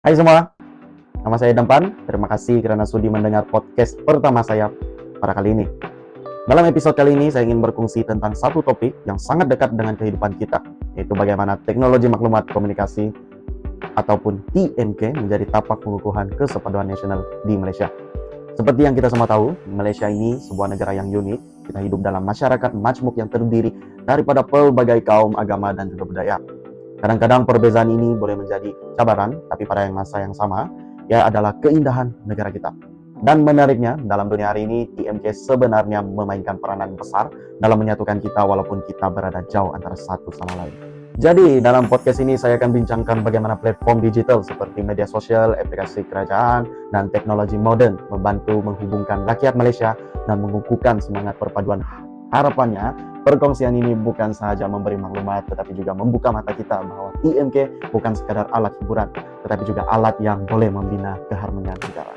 Hai semua, nama saya Dampan. Terima kasih karena sudi mendengar podcast pertama saya pada kali ini. Dalam episode kali ini, saya ingin berkongsi tentang satu topik yang sangat dekat dengan kehidupan kita, yaitu bagaimana teknologi maklumat komunikasi ataupun TMK menjadi tapak pengukuhan kesatuan nasional di Malaysia. Seperti yang kita semua tahu, Malaysia ini sebuah negara yang unik. Kita hidup dalam masyarakat majmuk yang terdiri daripada pelbagai kaum, agama, dan juga budaya. Kadang-kadang perbezaan ini boleh menjadi cabaran, tapi pada masa yang sama, ia adalah keindahan negara kita. Dan menariknya, dalam dunia hari ini, TMK sebenarnya memainkan peranan besar dalam menyatukan kita walaupun kita berada jauh antara satu sama lain. Jadi, dalam podcast ini saya akan bincangkan bagaimana platform digital seperti media sosial, aplikasi kerajaan, dan teknologi modern membantu menghubungkan rakyat Malaysia dan mengukuhkan semangat perpaduan. Harapannya, perkongsian ini bukan sahaja memberi maklumat, tetapi juga membuka mata kita bahwa TMK bukan sekadar alat hiburan, tetapi juga alat yang boleh membina keharmonian negara.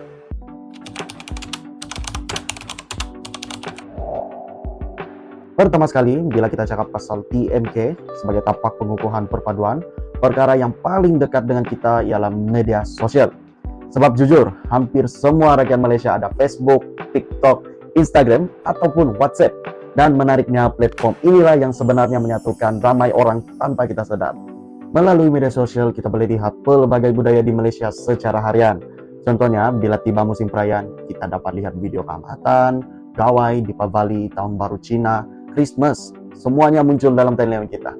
Pertama sekali, bila kita cakap pasal TMK sebagai tapak pengukuhan perpaduan, perkara yang paling dekat dengan kita ialah media sosial. Sebab jujur, hampir semua rakyat Malaysia ada Facebook, TikTok, Instagram, ataupun WhatsApp. Dan menariknya, platform inilah yang sebenarnya menyatukan ramai orang tanpa kita sadar. Melalui media sosial, kita boleh lihat pelbagai budaya di Malaysia secara harian. Contohnya, bila tiba musim perayaan, kita dapat lihat video Keamatan, Gawai, Deepavali, Tahun Baru Cina, Christmas. Semuanya muncul dalam timeline kita.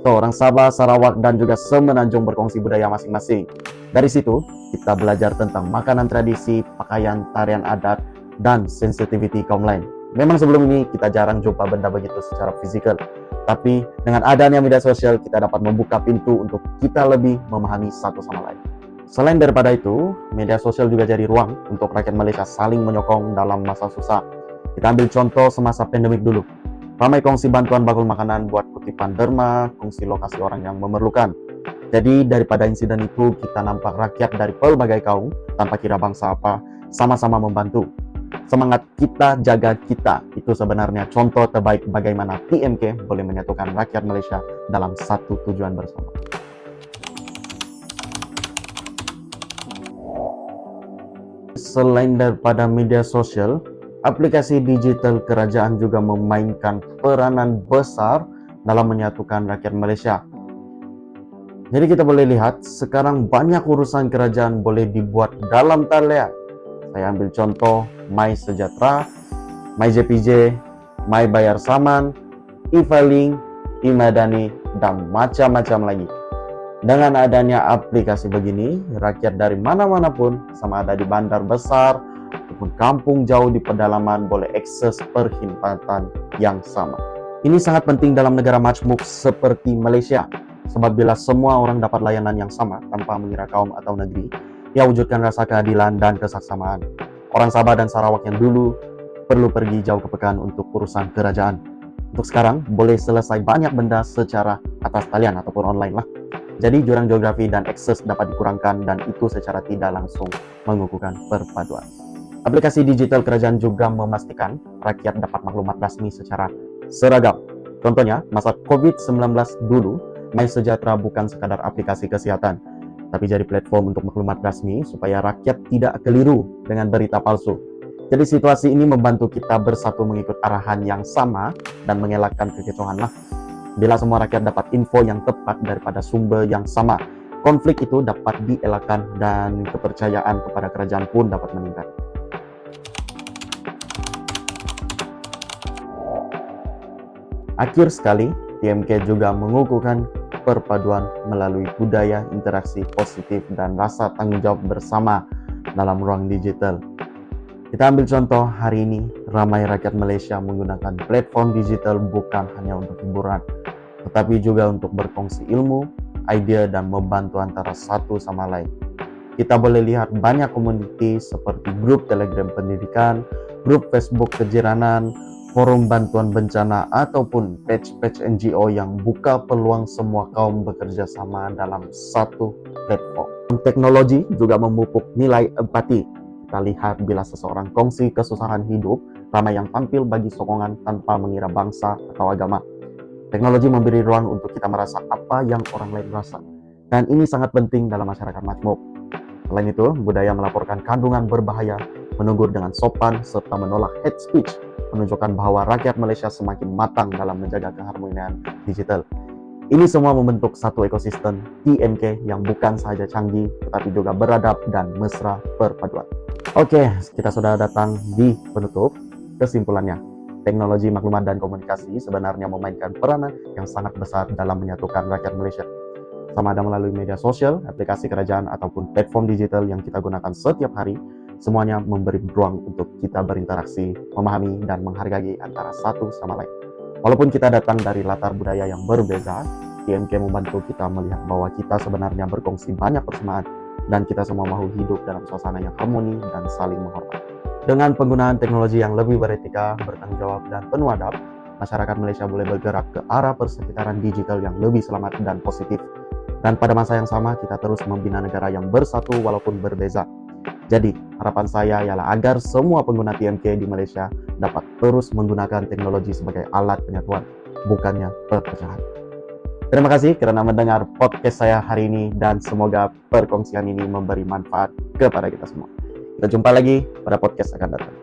So, orang Sabah, Sarawak, dan juga Semenanjung berkongsi budaya masing-masing. Dari situ, kita belajar tentang makanan tradisi, pakaian, tarian adat, dan sensitivity kaum lain. Memang sebelum ini kita jarang jumpa benda begitu secara fisikal. Tapi dengan adanya media sosial, kita dapat membuka pintu untuk kita lebih memahami satu sama lain. Selain daripada itu, media sosial juga jadi ruang untuk rakyat Malaysia saling menyokong dalam masa susah. Kita ambil contoh semasa pandemik dulu. Ramai kongsi bantuan bakul makanan buat kutipan derma, kongsi lokasi orang yang memerlukan. Jadi daripada insiden itu, kita nampak rakyat dari pelbagai kaum, tanpa kira bangsa apa, sama-sama membantu. Semangat kita jaga kita, itu sebenarnya contoh terbaik bagaimana TMK boleh menyatukan rakyat Malaysia dalam satu tujuan bersama. Selain daripada media sosial, aplikasi digital kerajaan juga memainkan peranan besar dalam menyatukan rakyat Malaysia. Jadi kita boleh lihat, sekarang banyak urusan kerajaan boleh dibuat dalam talian. Saya ambil contoh MySejahtera, MyJPJ, MyBayar Saman, e-filing, e-Madani, dan macam-macam lagi. Dengan adanya aplikasi begini, rakyat dari mana-mana pun, sama ada di bandar besar ataupun kampung jauh di pedalaman, boleh akses perkhidmatan yang sama. Ini sangat penting dalam negara majmuk seperti Malaysia, sebab bila semua orang dapat layanan yang sama tanpa mengira kaum atau negeri, ia wujudkan rasa keadilan dan kesaksamaan. Orang Sabah dan Sarawak yang dulu perlu pergi jauh ke pekan untuk urusan kerajaan, untuk sekarang boleh selesai banyak benda secara atas talian ataupun online lah. Jadi jurang geografi dan akses dapat dikurangkan, dan itu secara tidak langsung mengukuhkan perpaduan. Aplikasi digital kerajaan juga memastikan rakyat dapat maklumat rasmi secara seragam. Contohnya, masa COVID-19 dulu, MySejahtera bukan sekadar aplikasi kesihatan, tapi jadi platform untuk maklumat rasmi supaya rakyat tidak keliru dengan berita palsu. Jadi situasi ini membantu kita bersatu mengikut arahan yang sama dan mengelakkan kekecauan lah. Bila semua rakyat dapat info yang tepat daripada sumber yang sama, konflik itu dapat dielakkan dan kepercayaan kepada kerajaan pun dapat meningkat. Akhir sekali, TMK juga mengukuhkan perpaduan melalui budaya interaksi positif dan rasa tanggung jawab bersama dalam ruang digital. Kita ambil contoh hari ini, ramai rakyat Malaysia menggunakan platform digital bukan hanya untuk hiburan, tetapi juga untuk berkongsi ilmu, ide, dan membantu antara satu sama lain. Kita boleh lihat banyak komuniti seperti grup Telegram pendidikan, grup Facebook kejiranan, forum bantuan bencana, ataupun page-page NGO yang buka peluang semua kaum bekerja sama dalam satu platform. Teknologi juga memupuk nilai empati. Kita lihat bila seseorang kongsi kesusahan hidup, ramai yang tampil bagi sokongan tanpa mengira bangsa atau agama. Teknologi memberi ruang untuk kita merasa apa yang orang lain rasa. Dan ini sangat penting dalam masyarakat majmuk. Selain itu, budaya melaporkan kandungan berbahaya, menegur dengan sopan, serta menolak hate speech, menunjukkan bahwa rakyat Malaysia semakin matang dalam menjaga keharmonian digital. Ini semua membentuk satu ekosistem TMK yang bukan sahaja canggih, tetapi juga beradab dan mesra perpaduan. Oke, kita sudah datang di penutup. Kesimpulannya, teknologi maklumat dan komunikasi sebenarnya memainkan peranan yang sangat besar dalam menyatukan rakyat Malaysia. Sama ada melalui media sosial, aplikasi kerajaan, ataupun platform digital yang kita gunakan setiap hari, semuanya memberi ruang untuk kita berinteraksi, memahami, dan menghargai antara satu sama lain. Walaupun kita datang dari latar budaya yang berbeda, TMK membantu kita melihat bahwa kita sebenarnya berkongsi banyak persamaan, dan kita semua mahu hidup dalam suasana yang harmoni dan saling menghormati. Dengan penggunaan teknologi yang lebih beretika, bertanggung jawab, dan penuh adab, masyarakat Malaysia boleh bergerak ke arah persekitaran digital yang lebih selamat dan positif. Dan pada masa yang sama, kita terus membina negara yang bersatu walaupun berbeza. Jadi, harapan saya ialah agar semua pengguna TMK di Malaysia dapat terus menggunakan teknologi sebagai alat penyatuan, bukannya perpecahan. Terima kasih kerana mendengar podcast saya hari ini, dan semoga perkongsian ini memberi manfaat kepada kita semua. Kita jumpa lagi pada podcast akan datang.